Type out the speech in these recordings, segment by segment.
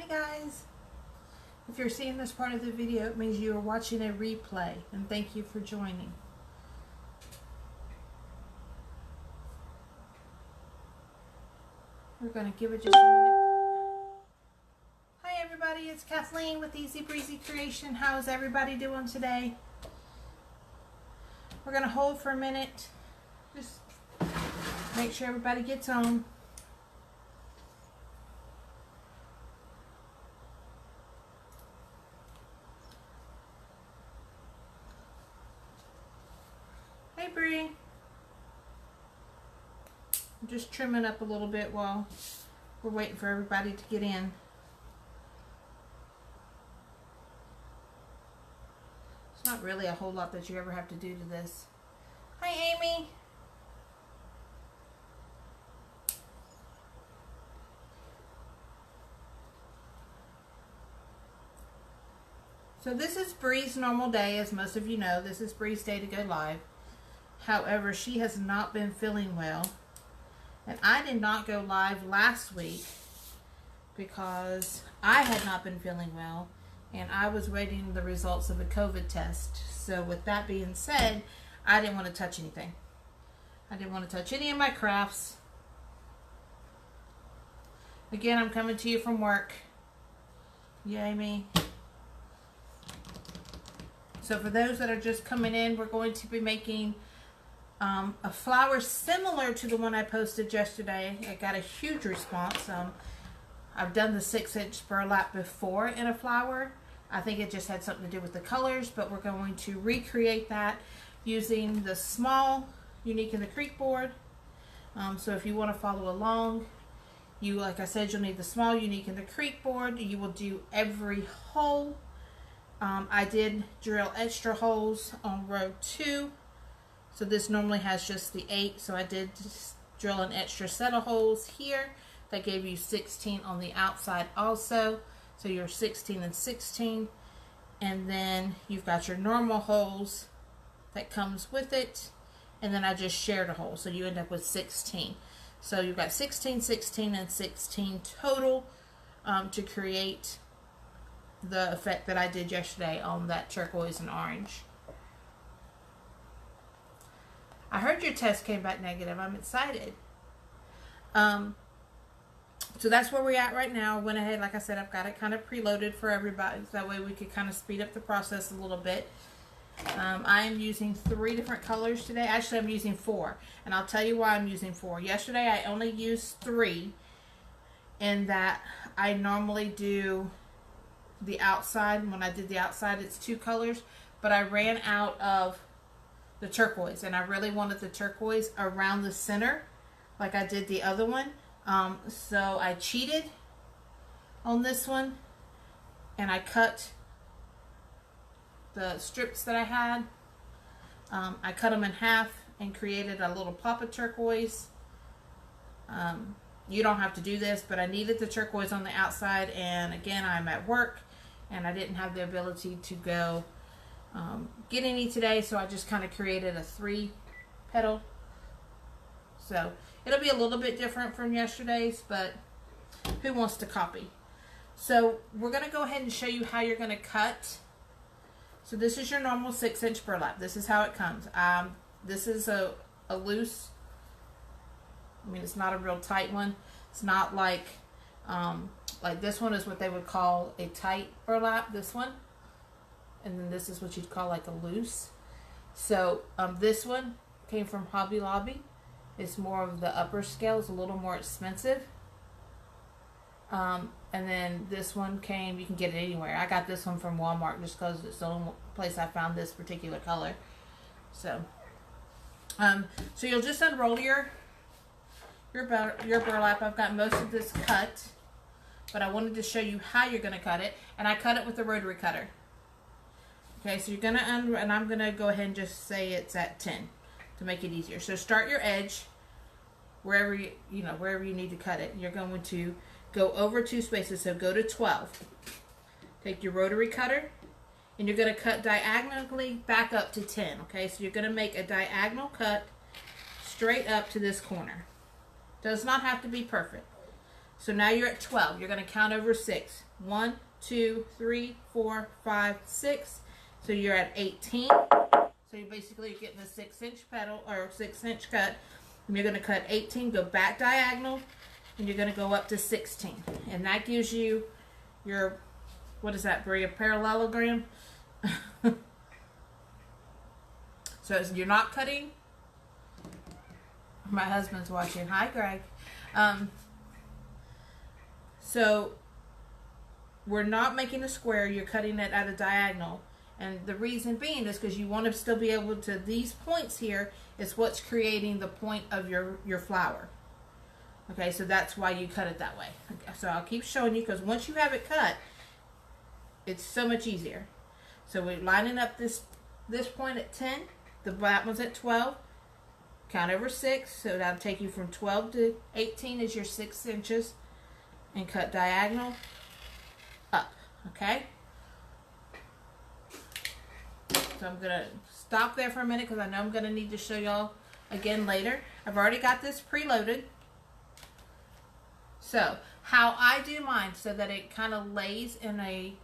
guys. If you're seeing this part of the video, it means you are watching a replay, and thank you for joining. We're going to give it just a minute. Hi everybody, it's Kathleen with Easy Breezy Creation. How is everybody doing today? We're going to hold for a minute. Just make sure everybody gets on. Hey Bree. I'm just trimming up a little bit while we're waiting for everybody to get in. It's not really a whole lot that you ever have to do to this. Hi Amy. So this is Bree's normal day, as most of you know. This is Bree's day to go live. However, she has not been feeling well. And I did not go live last week because I had not been feeling well. And I was waiting the results of a COVID test. So with that being said, I didn't want to touch anything. I didn't want to touch any of my crafts. Again, I'm coming to you from work. Yay me. So for those that are just coming in, we're going to be making a flower similar to the one I posted yesterday. I got a huge response. I've done the 6-inch burlap before in a flower. I think it just had something to do with the colors, but we're going to recreate that using the small Unique in the Creek board. So if you want to follow along, like I said, you'll need the small Unique in the Creek board. You will do every hole. I did drill extra holes on row 2. So this normally has just the 8, so I did just drill an extra set of holes here. That gave you 16 on the outside also. So you're 16 and 16. And then you've got your normal holes that comes with it. And then I just shared a hole, so you end up with 16. So you've got 16, 16, and 16 total to create the effect that I did yesterday on that turquoise and orange. I heard your test came back negative. I'm excited. So that's where we're at right now. I went ahead, like I said, I've got it kind of preloaded for everybody. So that way we could kind of speed up the process a little bit. I am using 3 different colors today. Actually, I'm using 4. And I'll tell you why I'm using 4. Yesterday, I only used 3. In that I normally do the outside. When I did the outside, it's 2 colors. But I ran out of the turquoise, and I really wanted the turquoise around the center like I did the other one. So I cheated on this one, and I cut the strips that I had. I cut them in half and created a little pop of turquoise. You don't have to do this, but I needed the turquoise on the outside, and again, I'm at work and I didn't have the ability to go get any today, so I just kind of created a 3 petal. So it'll be a little bit different from yesterday's, but who wants to copy? So we're going to go ahead and show you how you're going to cut. So this is your normal 6-inch burlap. This is how it comes. This is a loose, I mean, it's not a real tight one. It's not like this one is what they would call a tight burlap, this one. And then this is what you'd call like a loose. So this one came from Hobby Lobby. It's more of the upper scale. It's a little more expensive. And then this one came, you can get it anywhere. I got this one from Walmart just because it's the only place I found this particular color. So you'll just unroll your burlap. I've got most of this cut, but I wanted to show you how you're going to cut it. And I cut it with a rotary cutter. Okay, so you're going to and I'm going to go ahead and just say it's at 10 to make it easier. So start your edge wherever you need to cut it. You're going to go over 2 spaces, so go to 12. Take your rotary cutter and you're going to cut diagonally back up to 10. Okay, so you're going to make a diagonal cut straight up to this corner. Does not have to be perfect. So now you're at 12. You're going to count over 6. 1, 2, 3, 4, 5, 6. So you're at 18. So you're basically getting a 6-inch petal or 6-inch cut. And you're going to cut 18, go back diagonal, and you're going to go up to 16. And that gives you your, what is that, Brie? A parallelogram? So you're not cutting. My husband's watching. Hi, Greg. So we're not making a square. You're cutting it at a diagonal. And the reason being is because you want to still be able to, these points here is what's creating the point of your flower. Okay, so that's why you cut it that way. Okay, so I'll keep showing you, because once you have it cut, it's so much easier. So we're lining up this point at 10. That one's at 12. Count over 6. So that'll take you from 12 to 18 is your 6 inches. And cut diagonal up. Okay? So I'm going to stop there for a minute because I know I'm going to need to show y'all again later. I've already got this preloaded. So how I do mine so that it kind of lays in a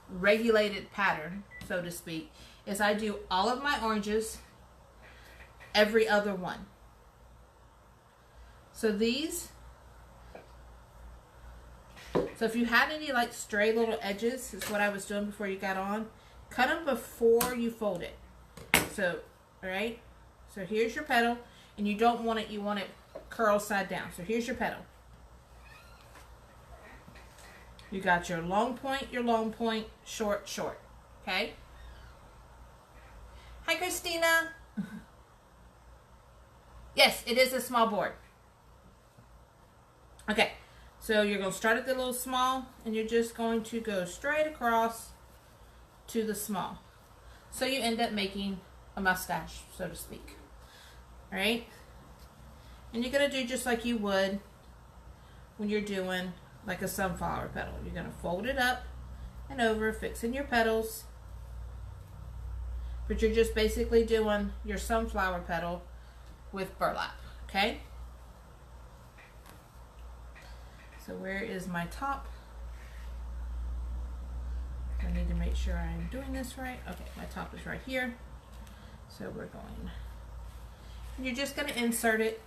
regulated pattern, so to speak, is I do all of my oranges every other one. So these, so if you had any like stray little edges, is what I was doing before you got on, cut them before you fold it. So, all right, so here's your petal, and you don't want it, you want it curl side down. So here's your petal. You got your long point, short, short. Okay? Hi, Christina. Yes, it is a small board. Okay, so you're going to start at the little small, and you're just going to go straight across to the small. So you end up making a mustache, so to speak. All right? And you're going to do just like you would when you're doing like a sunflower petal. You're going to fold it up and over, fixing your petals. But you're just basically doing your sunflower petal with burlap, okay? So where is my top? I need to make sure I'm doing this right. Okay, my top is right here. So we're going, and you're just going to insert it.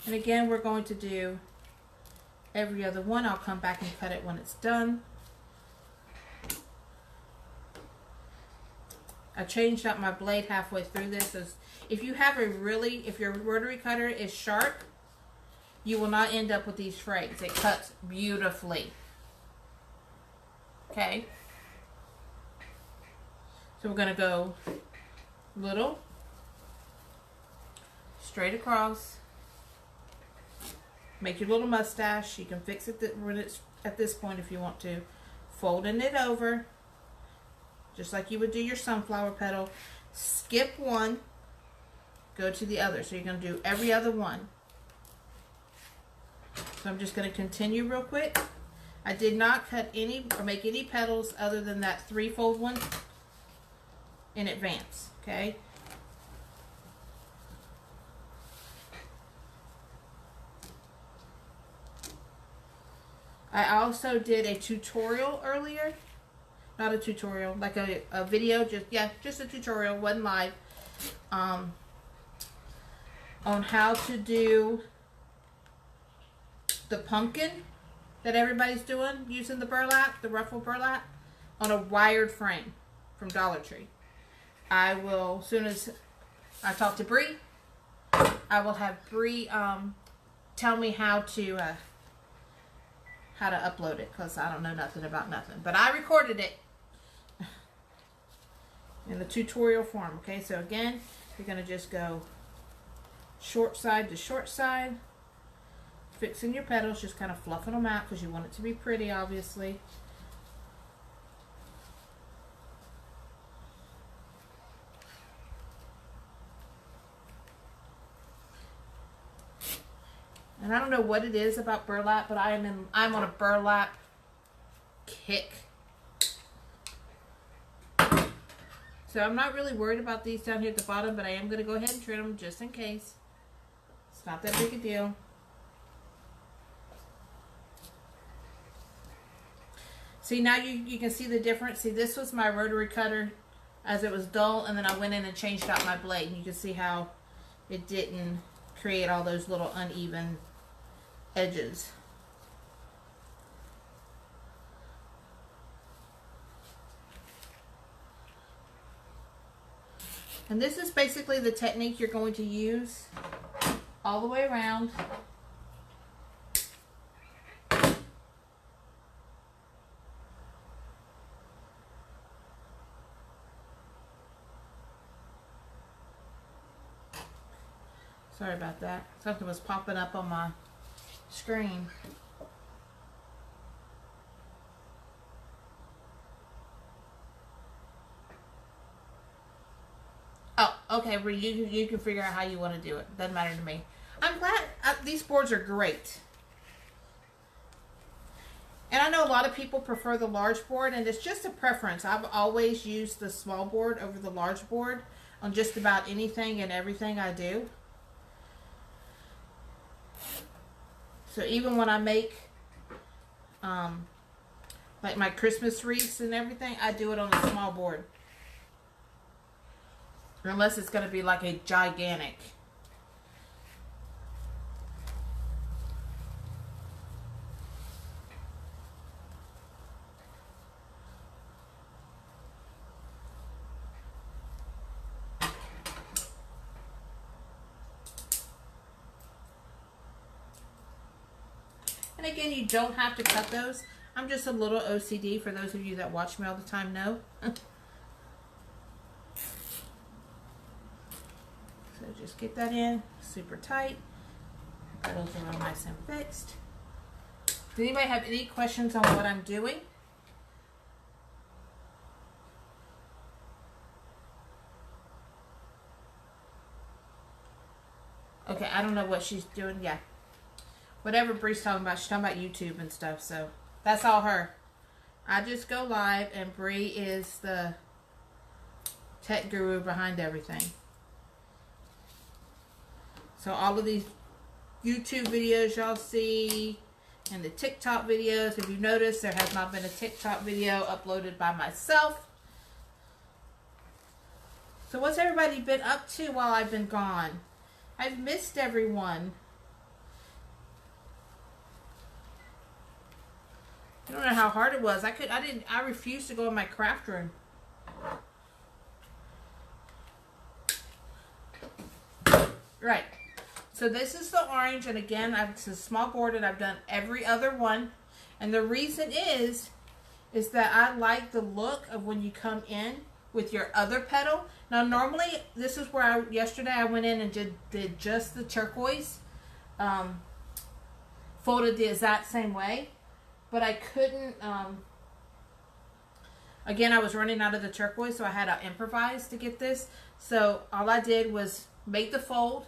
And again, we're going to do every other one. I'll come back and cut it when it's done. I changed out my blade halfway through this. So if you have if your rotary cutter is sharp, you will not end up with these frays. It cuts beautifully. Okay. So we're going to go little, straight across. Make your little mustache. You can fix it when it's at this point if you want to. Folding it over, just like you would do your sunflower petal. Skip one, go to the other. So you're going to do every other one. So I'm just going to continue real quick. I did not cut any or make any petals other than that 3-fold one in advance. Okay. I also did a tutorial earlier. Not a tutorial, like a video, just a tutorial, wasn't live, on how to do the pumpkin that everybody's doing using the burlap, the ruffle burlap, on a wired frame from Dollar Tree. I will, as soon as I talk to Bree, I will have Bree tell me how to upload it, because I don't know nothing about nothing. But I recorded it in the tutorial form. Okay, so again, you're going to just go short side to short side, fixing your petals, just kind of fluffing them out because you want it to be pretty, obviously. And I don't know what it is about burlap, but I'm on a burlap kick. So I'm not really worried about these down here at the bottom, but I am going to go ahead and trim them just in case. It's not that big a deal. See, now you can see the difference. See, this was my rotary cutter as it was dull, and then I went in and changed out my blade. And you can see how it didn't create all those little uneven edges. And this is basically the technique you're going to use all the way around. Sorry about that. Something was popping up on my screen. Oh, okay. Well, you can figure out how you want to do it. Doesn't matter to me. I'm glad these boards are great. And I know a lot of people prefer the large board, and it's just a preference. I've always used the small board over the large board on just about anything and everything I do. So even when I make like my Christmas wreaths and everything, I do it on a small board. Unless it's going to be like a gigantic. And again, you don't have to cut those. I'm just a little OCD, for those of you that watch me all the time know. So just get that in super tight. Those are all nice and fixed. Does anybody have any questions on what I'm doing? Okay, I don't know what she's doing. Yeah. Whatever Bree's talking about, she's talking about YouTube and stuff, so that's all her. I just go live, and Bree is the tech guru behind everything. So all of these YouTube videos y'all see, and the TikTok videos, if you notice, there has not been a TikTok video uploaded by myself. So what's everybody been up to while I've been gone? I've missed everyone. I don't know how hard it was. I refused to go in my craft room. Right. So this is the orange, and again, it's a small board, and I've done every other one. And the reason is that I like the look of when you come in with your other petal. Now, normally, this is where yesterday I went in and did just the turquoise. Folded the exact same way. But I couldn't, again, I was running out of the turquoise, so I had to improvise to get this. So all I did was make the fold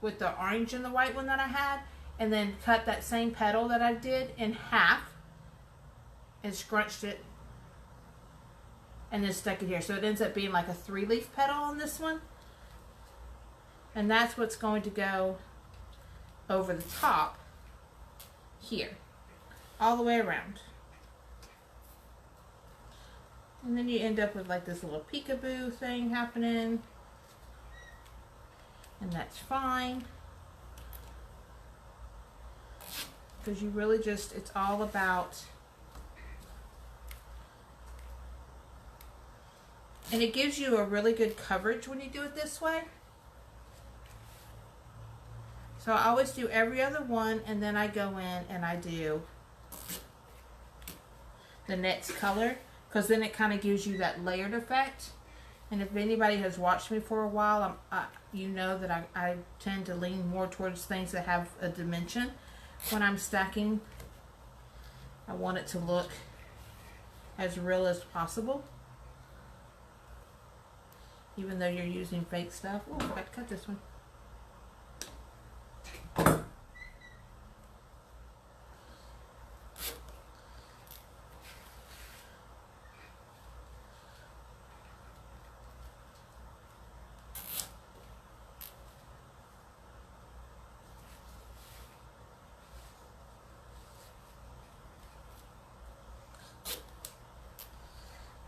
with the orange and the white one that I had, and then cut that same petal that I did in half and scrunched it and then stuck it here. So it ends up being like a 3-leaf petal on this one. And that's what's going to go over the top here. All the way around. And then you end up with like this little peekaboo thing happening. And that's fine. Because you really just, it's all about, and it gives you a really good coverage when you do it this way. So I always do every other one, and then I go in and I do the next color, because then it kind of gives you that layered effect. And if anybody has watched me for a while, you know that I tend to lean more towards things that have a dimension when I'm stacking. I want it to look as real as possible, even though you're using fake stuff. Oh, I got to cut this one.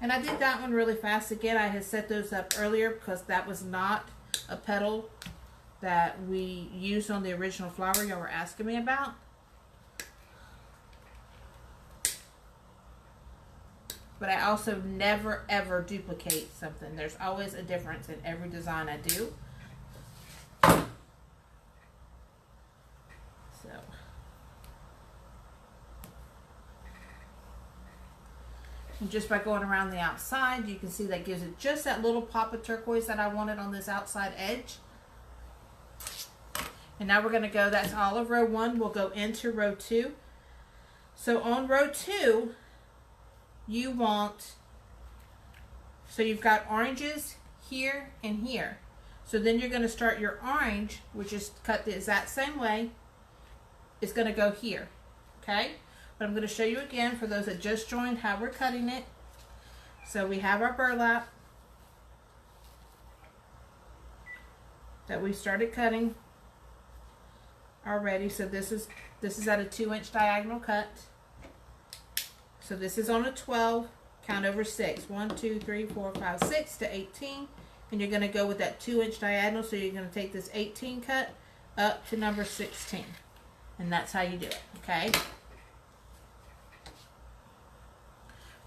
And I did that one really fast. Again, I had set those up earlier because that was not a petal that we used on the original flower y'all were asking me about. But I also never ever duplicate something. There's always a difference in every design I do. So. And just by going around the outside, you can see that gives it just that little pop of turquoise that I wanted on this outside edge. And now we're going to go, that's all of row 1. We'll go into row 2. So on row 2, you want, so you've got oranges here and here. So then you're going to start your orange, which is cut the exact same way. It's going to go here, okay? But I'm going to show you again for those that just joined how we're cutting it. So we have our burlap that we started cutting already. So this is at a 2-inch diagonal cut. So this is on a 12, count over 6. 1, 2, 3, 4, 5, 6 to 18. And you're going to go with that 2-inch diagonal. So you're going to take this 18 cut up to number 16. And that's how you do it, okay?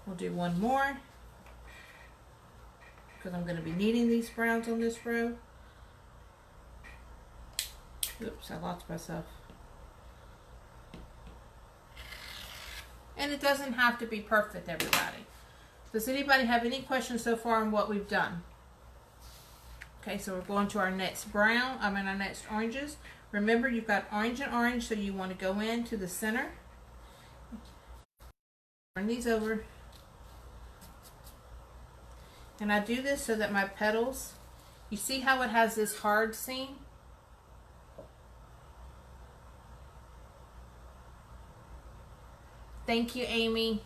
We'll do one more because I'm going to be needing these browns on this row. Oops, I lost myself. And it doesn't have to be perfect, everybody. Does anybody have any questions so far on what we've done? Okay, so we're going to our next brown, our next oranges. Remember, you've got orange and orange, so you want to go into the center. Turn these over. And I do this so that my petals, you see how it has this hard seam? Thank you, Amy.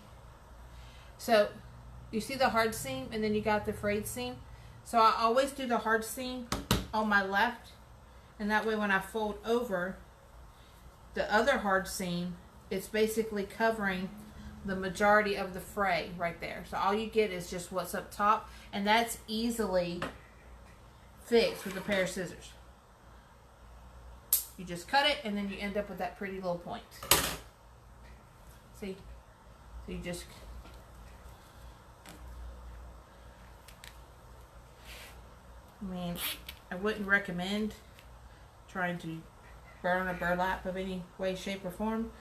So you see the hard seam and then you got the frayed seam. So I always do the hard seam on my left, and that way when I fold over the other hard seam, it's basically covering the majority of the fray right there. So all you get is just what's up top, and that's easily fixed with a pair of scissors. You just cut it and then you end up with that pretty little point. See? So you just, I mean, I wouldn't recommend trying to burn a burlap of any way, shape, or form.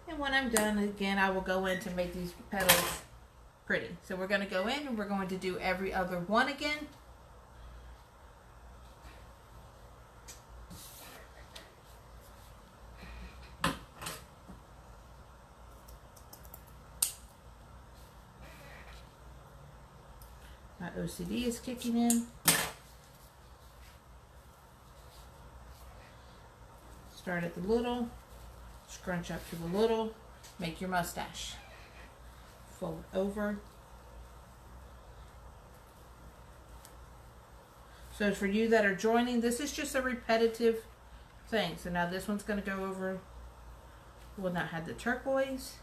And when I'm done, again, I will go in to make these petals pretty. So we're going to go in and we're going to do every other one again. My OCD is kicking in. Start at the little, scrunch up to the little, make your mustache. Fold over. So for you that are joining, this is just a repetitive thing. So now this one's going to go over the one that had the turquoise.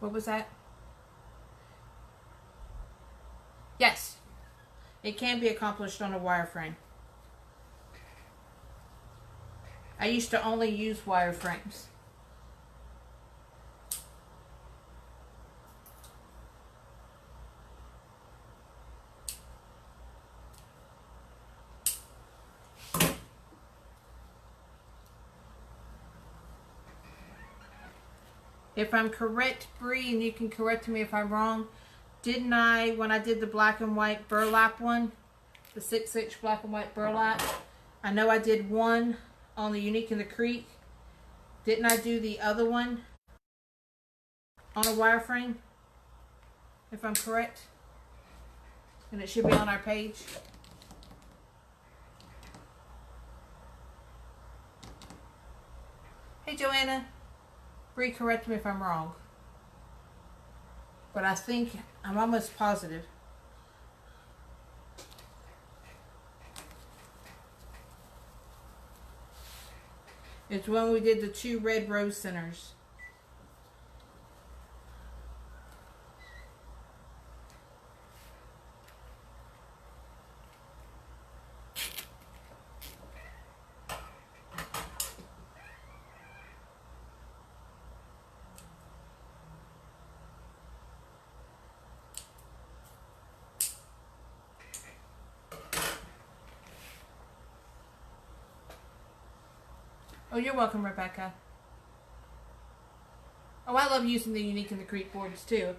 What was that? Yes, it can be accomplished on a wireframe. I used to only use wireframes. If I'm correct, Bree, and you can correct me if I'm wrong, didn't I, when I did the black and white burlap one, the 6-inch black and white burlap, I know I did one on the Unique in the Creek. Didn't I do the other one on a wireframe? If I'm correct. And it should be on our page. Hey Joanna, Bree, correct me if I'm wrong. But I think, I'm almost positive. It's when we did the 2 red rose centers. Oh, you're welcome, Rebecca. Oh, I love using the Unique and the Creep boards too.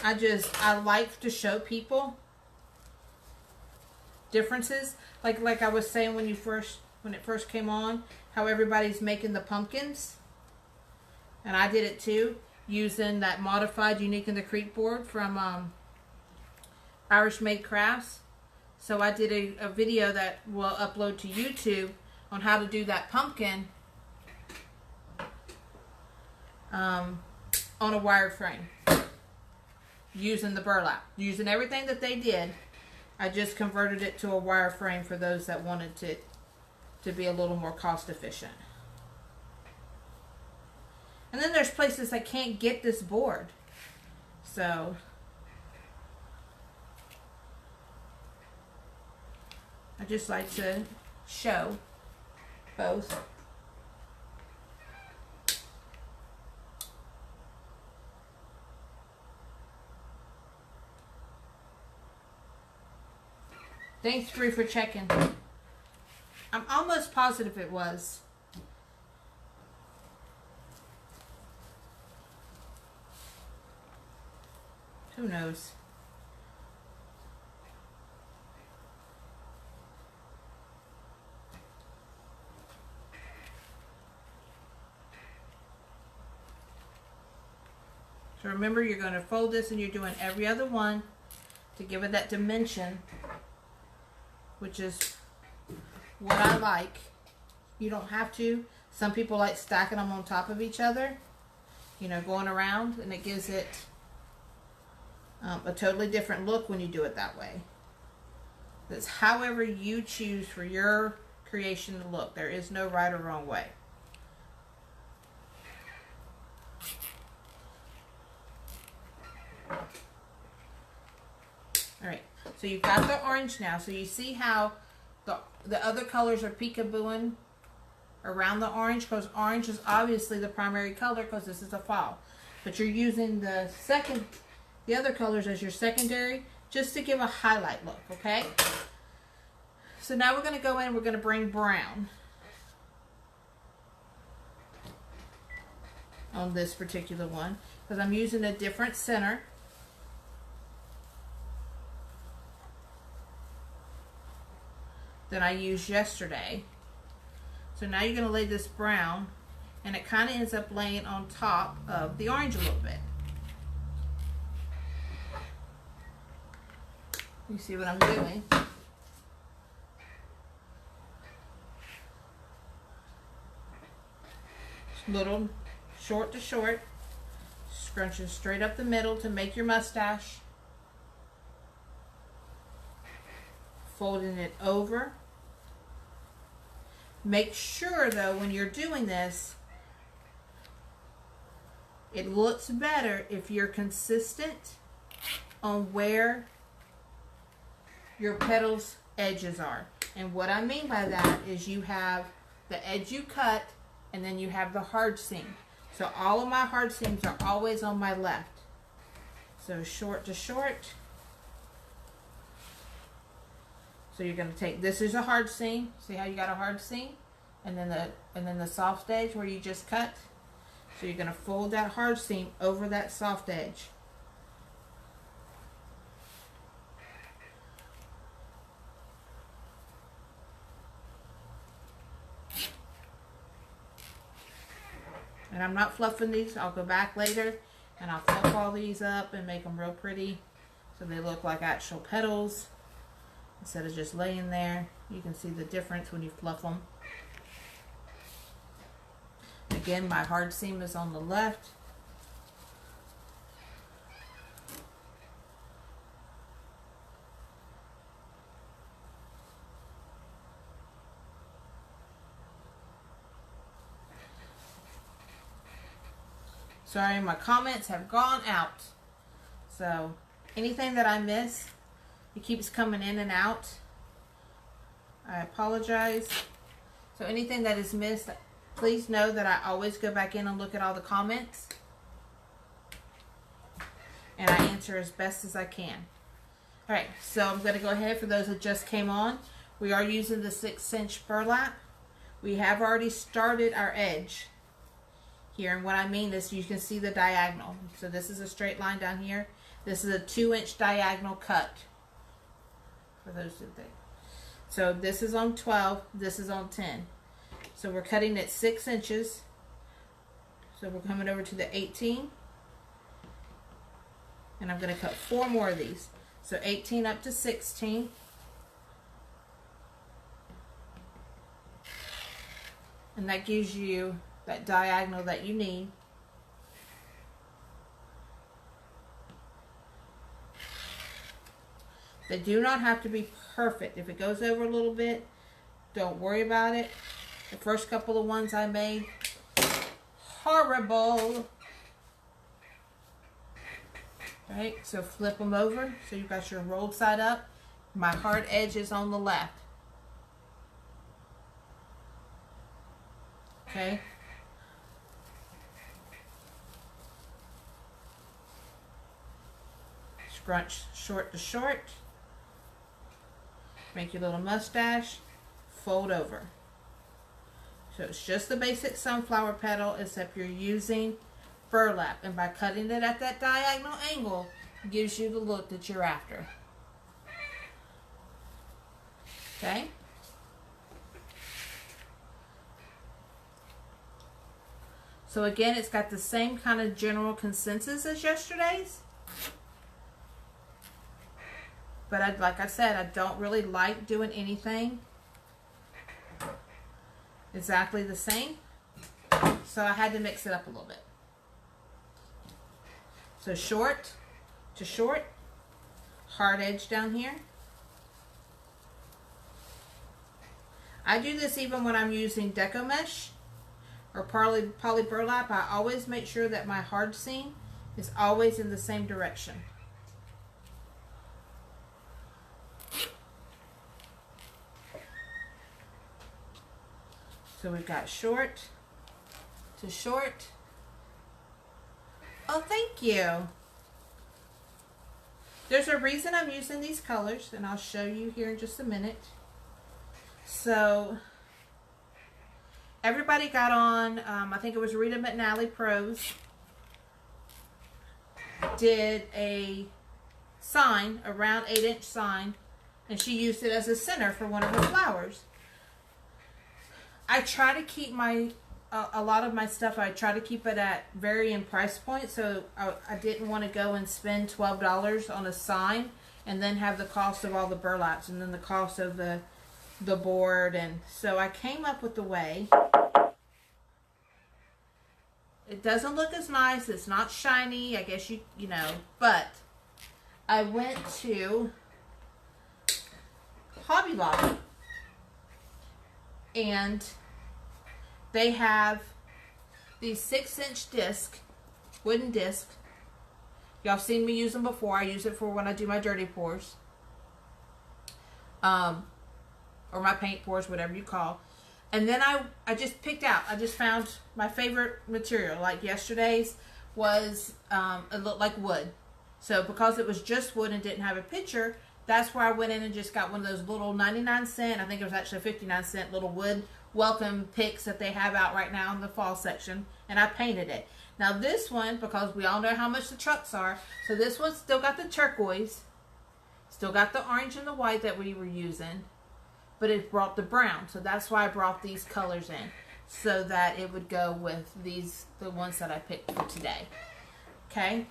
I like to show people differences. Like I was saying when it first came on, how everybody's making the pumpkins. And I did it too, using that modified Unique and the Creep board from Irish Made Crafts. So I did a video that will upload to YouTube on how to do that pumpkin on a wire frame using the burlap. Using everything that they did, I just converted it to a wire frame for those that wanted to be a little more cost efficient. And then there's places that can't get this board. So I just like to show both. Thanks, Bree, for checking. I'm almost positive it was. Who knows? So remember, you're going to fold this and you're doing every other one to give it that dimension, which is what I like. You don't have to. Some people like stacking them on top of each other, you know, going around, and it gives it a totally different look when you do it that way. That's however you choose for your creation to look. There is no right or wrong way. Alright, so you've got the orange now. So you see how the other colors are peekabooing around the orange, because orange is obviously the primary color because this is a fall. But you're using the other colors as your secondary just to give a highlight look, okay? So now we're going to go in and we're going to bring brown on this particular one because I'm using a different center. Than I used yesterday. So now you're going to lay this brown, and it kind of ends up laying on top of the orange a little bit. You see what I'm doing? Little short to short, scrunching straight up the middle to make your mustache, folding it over. Make sure though when you're doing this, it looks better if you're consistent on where your petals edges are. And what I mean by that is you have the edge you cut and then you have the hard seam. So all of my hard seams are always on my left. So short to short. So you're going to take, this is a hard seam. See how you got a hard seam? And then the soft edge where you just cut. So you're going to fold that hard seam over that soft edge. And I'm not fluffing these. I'll go back later and I'll fluff all these up and make them real pretty so they look like actual petals. Instead of just laying there, you can see the difference when you fluff them. Make Again, my hard seam is on the left. Sorry, my comments have gone out. So anything that I miss, it keeps coming in and out. I apologize. So anything that is missed, please know that I always go back in and look at all the comments. And I answer as best as I can. Alright, so I'm going to go ahead, for those that just came on, we are using the 6-inch burlap. We have already started our edge here, and what I mean is you can see the diagonal. So this is a straight line down here. This is a 2-inch diagonal cut, for those who think. So this is on 12, this is on 10. So we're cutting at 6 inches. So we're coming over to the 18. And I'm going to cut 4 more of these. So 18 up to 16. And that gives you that diagonal that you need. They do not have to be perfect. If it goes over a little bit, don't worry about it. The first couple of ones I made, horrible. Right, so flip them over. So you've got your rolled side up. My hard edge is on the left. Okay. Scrunch short to short. Make your little mustache. Fold over. So it's just the basic sunflower petal, except you're using burlap. And by cutting it at that diagonal angle, it gives you the look that you're after. Okay? So again, it's got the same kind of general consensus as yesterday's. But like I said, I don't really like doing anything exactly the same. So I had to mix it up a little bit. So short to short, hard edge down here. I do this even when I'm using deco mesh or poly burlap. I always make sure that my hard seam is always in the same direction. So we've got short to short. Oh, thank you. There's a reason I'm using these colors, and I'll show you here in just a minute. So everybody got on, I think it was Rita McNally Pros, did a sign, a round 8-inch sign, and she used it as a center for one of her flowers. I try to keep a lot of my stuff, I try to keep it at varying price points, so I didn't want to go and spend $12 on a sign and then have the cost of all the burlaps and then the cost of the board. And so I came up with a way. It doesn't look as nice, it's not shiny, I guess you know, but I went to Hobby Lobby and they have these 6-inch disc, wooden disc. Y'all seen me use them before. I use it for when I do my dirty pours. Or my paint pours, whatever you call. And then I just picked out, I just found my favorite material. Like yesterday's was, it looked like wood. So because it was just wood and didn't have a picture, that's where I went in and just got one of those little 99-cent, I think it was actually 59-cent little wood welcome picks that they have out right now in the fall section, and I painted it. Now this one, because we all know how much the trucks are, so this one's still got the turquoise, still got the orange and the white that we were using, but it brought the brown. So that's why I brought these colors in, so that it would go with these, the ones that I picked for today. Okay,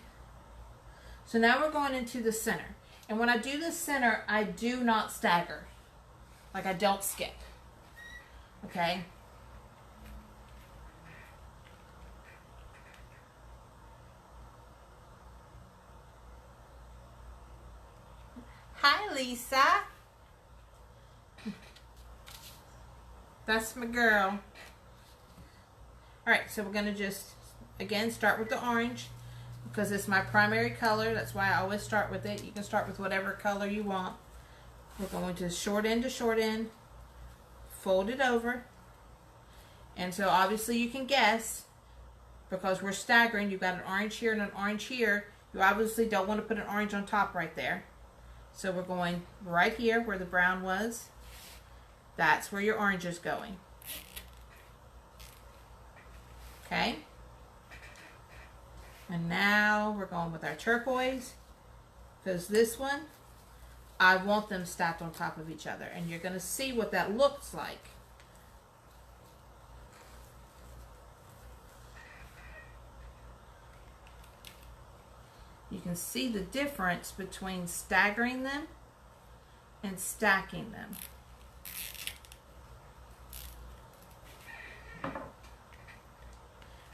so now we're going into the center. And when I do the center, I do not stagger. Like I don't skip. Okay. Lisa. That's my girl. Alright, so we're going to just, again, start with the orange because it's my primary color. That's why I always start with it. You can start with whatever color you want. We're going to short end, fold it over. And so obviously you can guess, because we're staggering, you've got an orange here and an orange here. You obviously don't want to put an orange on top right there. So we're going right here where the brown was. That's where your orange is going. Okay? And now we're going with our turquoise, because this one, I want them stacked on top of each other. And you're going to see what that looks like. You can see the difference between staggering them and stacking them.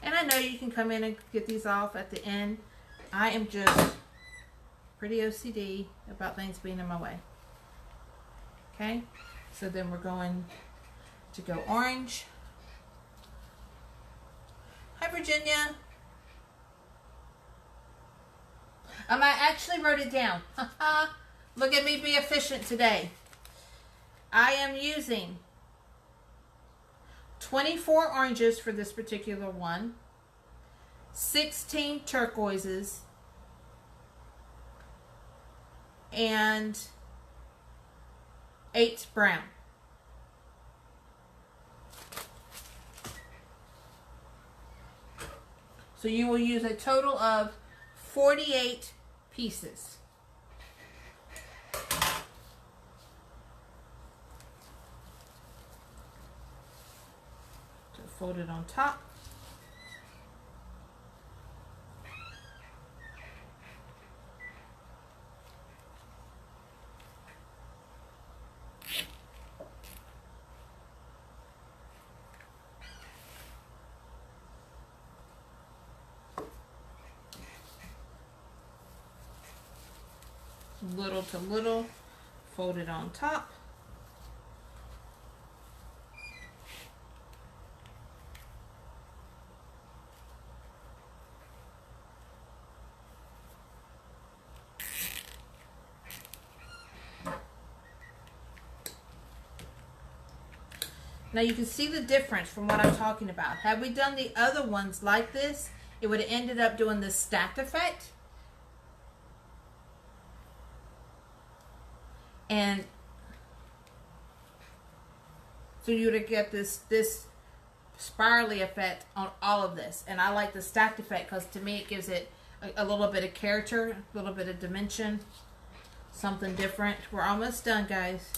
And I know you can come in and get these off at the end. I am just pretty OCD about things being in my way. Okay, so then we're going to go orange. Hi, Virginia. I actually wrote it down. Look at me be efficient today. I am using 24 oranges for this particular one, 16 turquoises, and 8 brown. So you will use a total of 48 pieces. So fold it on top. Little to little, fold it on top. Now you can see the difference from what I'm talking about. Had we done the other ones like this, it would have ended up doing this stacked effect. And so you would get this spirally effect on all of this. And I like the stacked effect because to me it gives it a little bit of character, a little bit of dimension, something different. We're almost done, guys.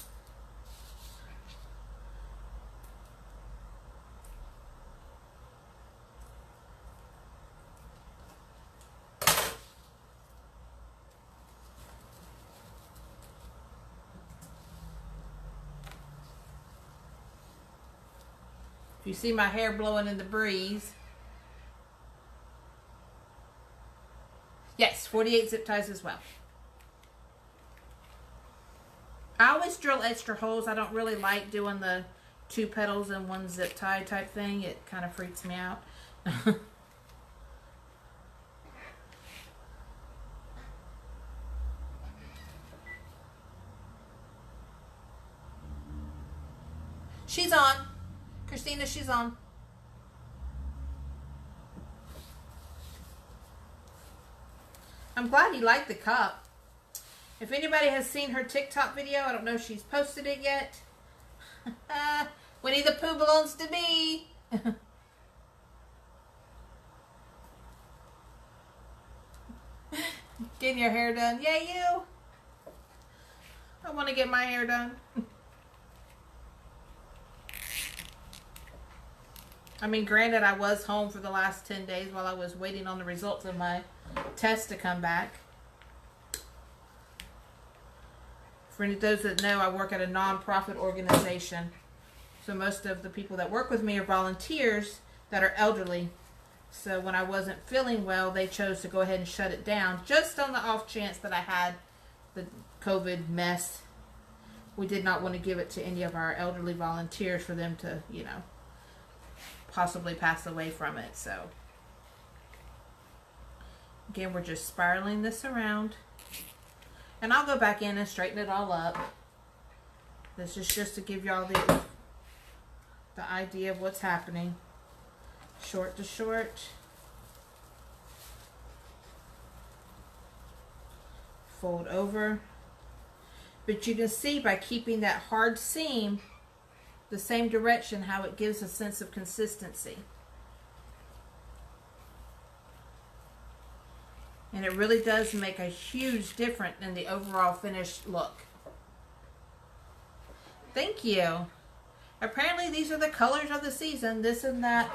If you see my hair blowing in the breeze. Yes, 48 zip ties as well. I always drill extra holes. I don't really like doing the 2 petals and 1 zip tie type thing. It kind of freaks me out. She's on. Christina, she's on. I'm glad you liked the cup. If anybody has seen her TikTok video, I don't know if she's posted it yet. Winnie the Pooh belongs to me. Getting your hair done. Yeah, you. I want to get my hair done. I mean, granted, I was home for the last 10 days while I was waiting on the results of my test to come back. For those that know, I work at a non-profit organization. So most of the people that work with me are volunteers that are elderly. So when I wasn't feeling well, they chose to go ahead and shut it down, just on the off chance that I had the COVID mess we did not want to give it to any of our elderly volunteers for them to, you know, possibly pass away from it. So again, we're just spiraling this around, and I'll go back in and straighten it all up. This is just to give y'all the idea of what's happening. Short to short. Fold over. But you can see by keeping that hard seam the same direction how it gives a sense of consistency. And it really does make a huge difference in the overall finished look. Thank you. Apparently these are the colors of the season. This and that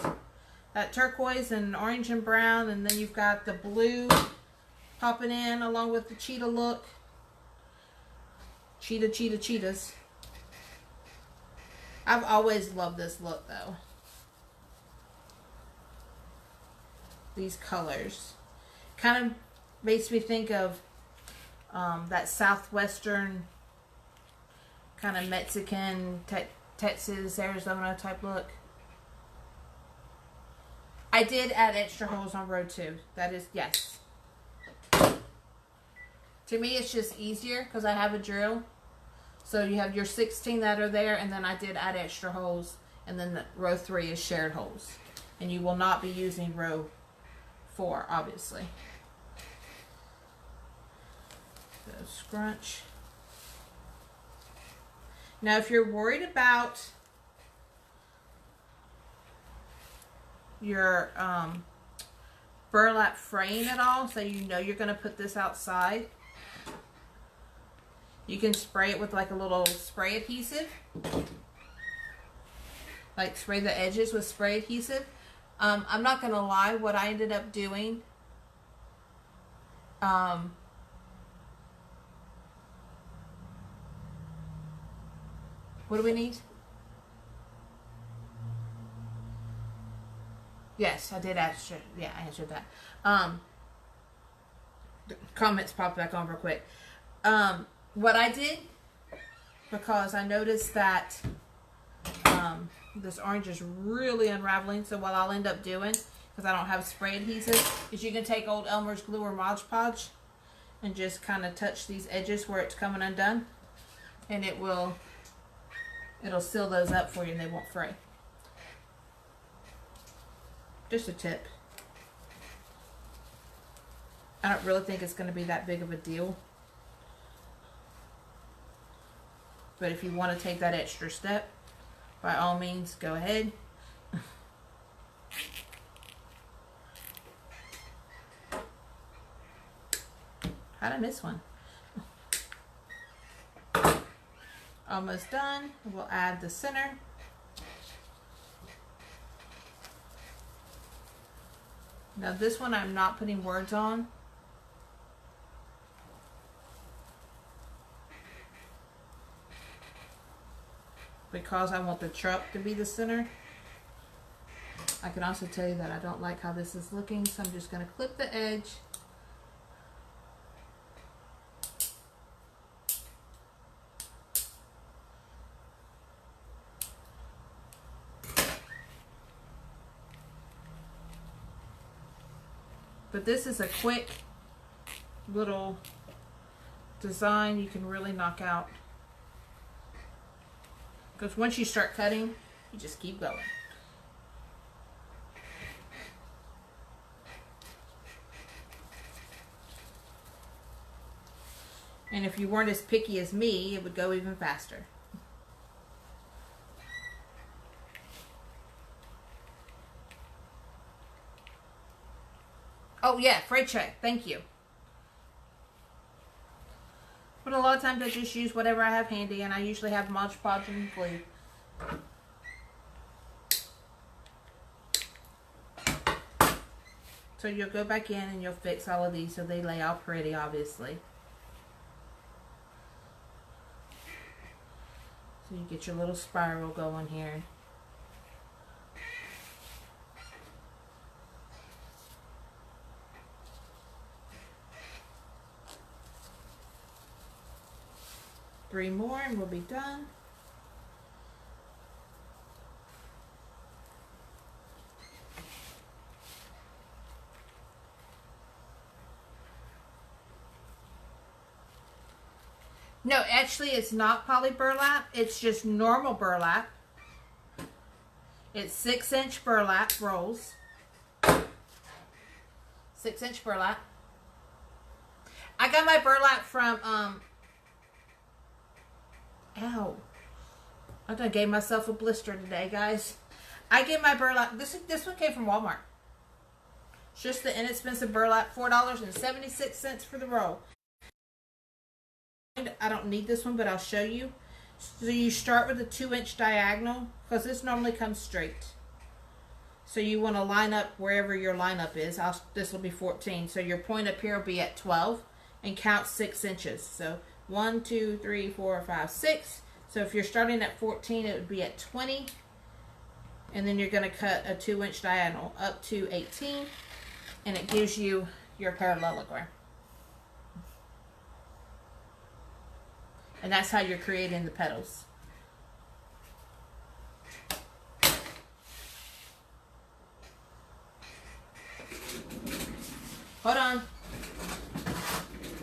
turquoise and orange and brown, and then you've got the blue popping in along with the cheetah look. Cheetahs. I've always loved this look though. These colors. Kind of makes me think of that southwestern kind of Mexican, Texas, Arizona type look. I did add extra holes on row 2. That is, yes. To me, it's just easier because I have a drill. So you have your 16 that are there, and then I did add extra holes, and then the row 3 is shared holes. And you will not be using row 4, obviously. So scrunch. Now, if you're worried about your burlap fraying at all, so you know you're going to put this outside, you can spray it with like a little spray adhesive. Like spray the edges with spray adhesive. I'm not going to lie, what I ended up doing, what do we need? Yes, I did answer. Yeah, I answered that. The comments popped back on real quick. What I did, because I noticed that this orange is really unraveling, so what I'll end up doing, because I don't have spray adhesive, is you can take Old Elmer's glue or Mod Podge and just kind of touch these edges where it's coming undone, and it'll seal those up for you and they won't fray. Just a tip. I don't really think it's going to be that big of a deal. But if you want to take that extra step, by all means, go ahead. How'd I miss one? Almost done. We'll add the center. Now this one I'm not putting words on. Because I want the truck to be the center. I can also tell you that I don't like how this is looking, so I'm just going to clip the edge. But this is a quick little design you can really knock out. Because once you start cutting, you just keep going. And if you weren't as picky as me, it would go even faster. Oh yeah, freight check. Thank you. But a lot of times I just use whatever I have handy, and I usually have Mod Podge and glue. So you'll go back in and you'll fix all of these so they lay out pretty, obviously. So you get your little spiral going here. 3 more and we'll be done. No, actually it's not poly burlap. It's just normal burlap. It's 6-inch burlap rolls. 6-inch burlap. I got my burlap from, ow. I done gave myself a blister today, guys. I get my burlap, this one came from Walmart. It's just the inexpensive burlap, $4.76 for the roll. I don't need this one, but I'll show you. So you start with a 2-inch diagonal, because this normally comes straight. So you want to line up wherever your lineup is. This will be 14. So your point up here will be at 12 and count 6 inches. So 1, 2, 3, 4, 5, 6. So if you're starting at 14, it would be at 20. And then you're going to cut a 2-inch diagonal up to 18. And it gives you your parallelogram. And that's how you're creating the petals. Hold on.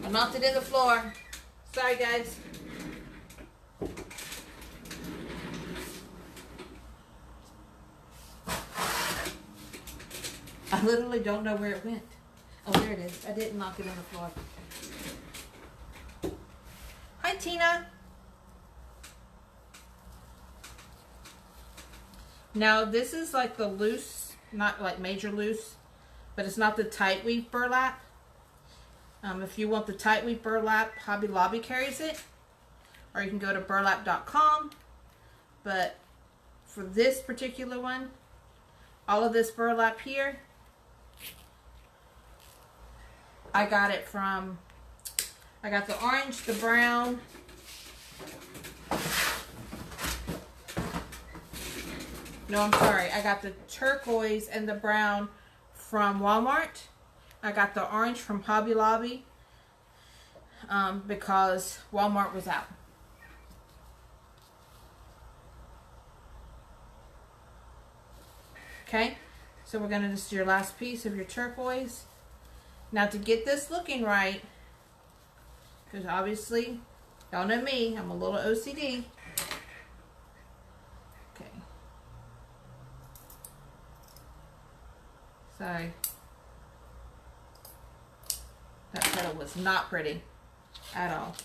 I knocked it in the floor. Sorry, guys. I literally don't know where it went. Oh, there it is. I didn't knock it on the floor. Hi, Tina. Now, this is like the loose, not like major loose, but it's not the tight weave burlap. If you want the tight weave burlap, Hobby Lobby carries it, or you can go to burlap.com. But for this particular one, all of this burlap here, I got it from, I got the orange, the brown, no, I'm sorry, I got the turquoise and the brown from Walmart. I got the orange from Hobby Lobby because Walmart was out. Okay, so we're going to just do your last piece of your turquoise. Now to get this looking right, because obviously, y'all know me, I'm a little OCD. Okay. Sorry. That petal was not pretty at all.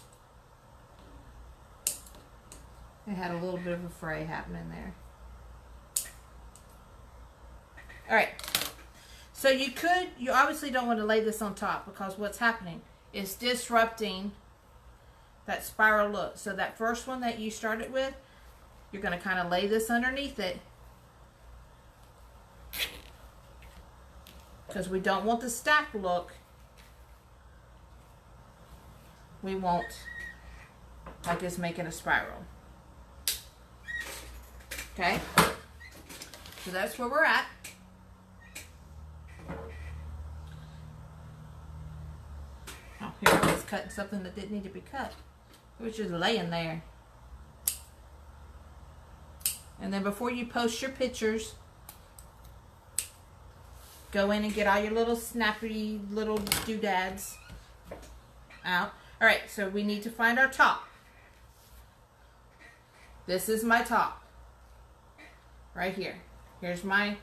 It had a little bit of a fray happening there. All right. So you obviously don't want to lay this on top because what's happening is disrupting that spiral look. So that first one that you started with, you're going to kind of lay this underneath it because we don't want the stack look. We want like it's making a spiral. Okay? So that's where we're at. Oh, here I was cutting something that didn't need to be cut. It was just laying there. And then before you post your pictures, go in and get all your little snappy little doodads out. Alright, so we need to find our top. This is my top. Right here. Here's my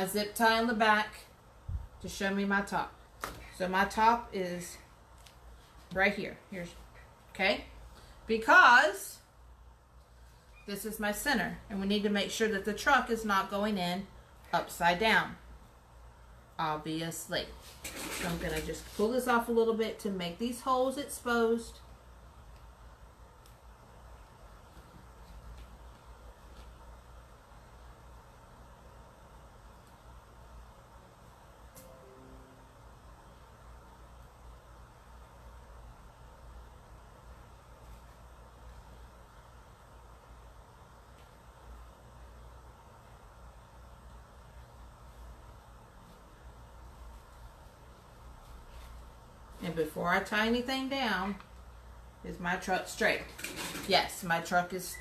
zip tie on the back to show me my top. So my top is right here. Here's, okay? Because this is my center. And we need to make sure that the truck is not going in upside down. Obviously. So I'm going to just pull this off a little bit to make these holes exposed. And before I tie anything down, Is my truck straight? Yes, my truck is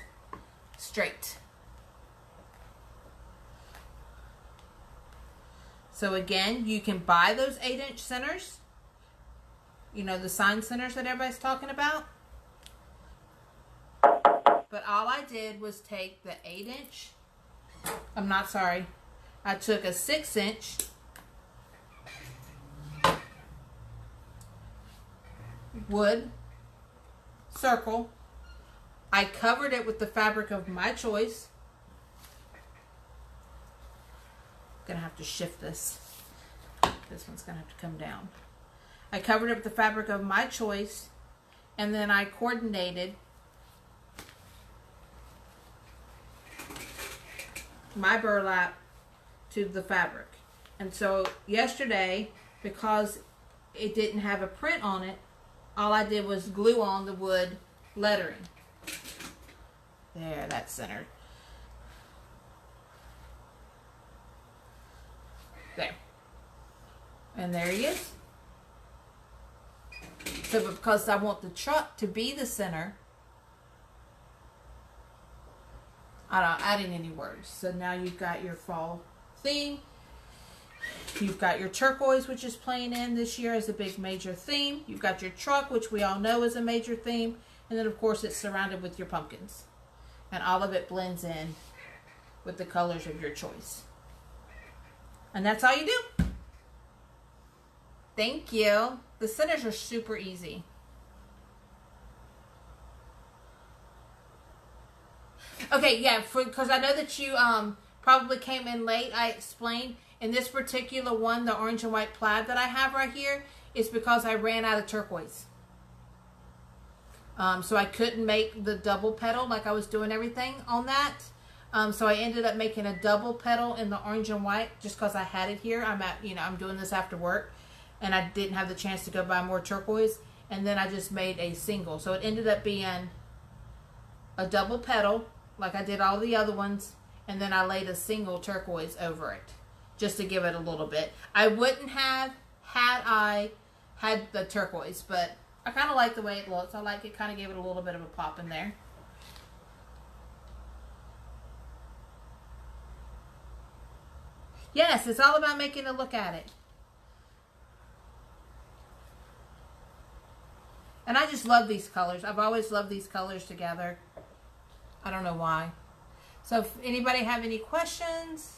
straight. So again, you can buy those 8-inch centers. You know, the sign centers that everybody's talking about. But all I did was take the 8-inch. I took a 6-inch wood circle. I covered it with the fabric of my choice. I'm gonna have to shift this. This one's gonna have to come down. I covered it with the fabric of my choice, and then I coordinated my burlap to the fabric. And so yesterday, because it didn't have a print on it, all I did was glue on the wood lettering. There, that's centered. There. And there he is. So because I want the truck to be the center, I'm not adding any words. So now you've got your fall theme. You've got your turquoise, which is playing in this year as a big major theme. You've got your truck, which we all know is a major theme. And then, of course, it's surrounded with your pumpkins. And all of it blends in with the colors of your choice. And that's all you do. Thank you. The centers are super easy. Okay, yeah, because I know that you probably came in late. I explained in this particular one, the orange and white plaid that I have right here, is because I ran out of turquoise. So I couldn't make the double petal like I was doing everything on that. So I ended up making a double petal in the orange and white just because I had it here. I'm doing this after work, and I didn't have the chance to go buy more turquoise. And then I just made a single. So it ended up being a double petal like I did all the other ones, and then I laid a single turquoise over it just to give it a little bit. I wouldn't have had I had the turquoise, but I kind of like the way it looks. I like it, kind of gave it a little bit of a pop in there. Yes, it's all about making a look at it. And I just love these colors. I've always loved these colors together. I don't know why. So if anybody have any questions?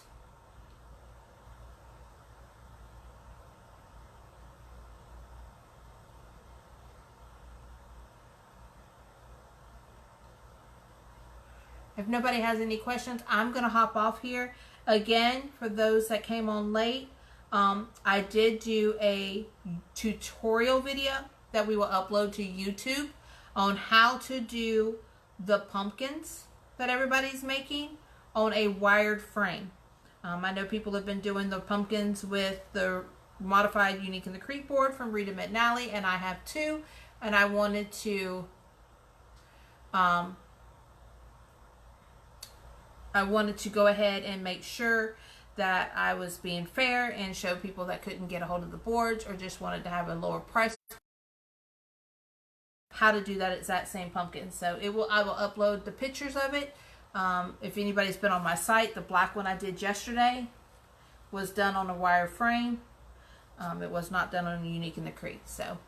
If nobody has any questions, I'm going to hop off here. Again, for those that came on late, I did do a tutorial video that we will upload to YouTube on how to do the pumpkins that everybody's making on a wired frame. I know people have been doing the pumpkins with the modified Unique in the Creek board from Rita McNally, and I have too. And I wanted to go ahead and make sure that I was being fair and show people that couldn't get a hold of the boards or just wanted to have a lower price how to do that exact same pumpkin. So I will upload the pictures of it. If anybody's been on my site, the black one I did yesterday was done on a wire frame. It was not done on a Unique in the Creek. So, all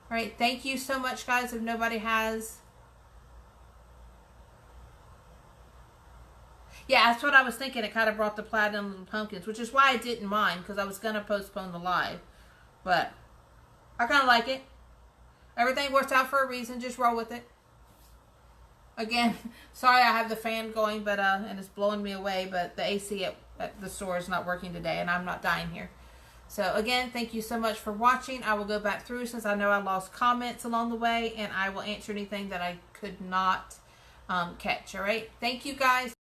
right, thank you so much, guys. If nobody has, yeah, that's what I was thinking. It kind of brought the plaid and the pumpkins, which is why I didn't mind, because I was going to postpone the live. But I kind of like it. Everything works out for a reason. Just roll with it. Again, sorry I have the fan going, but and it's blowing me away, but the AC at the store is not working today, and I'm not dying here. So again, thank you so much for watching. I will go back through since I know I lost comments along the way, and I will answer anything that I could not catch. All right. Thank you, guys.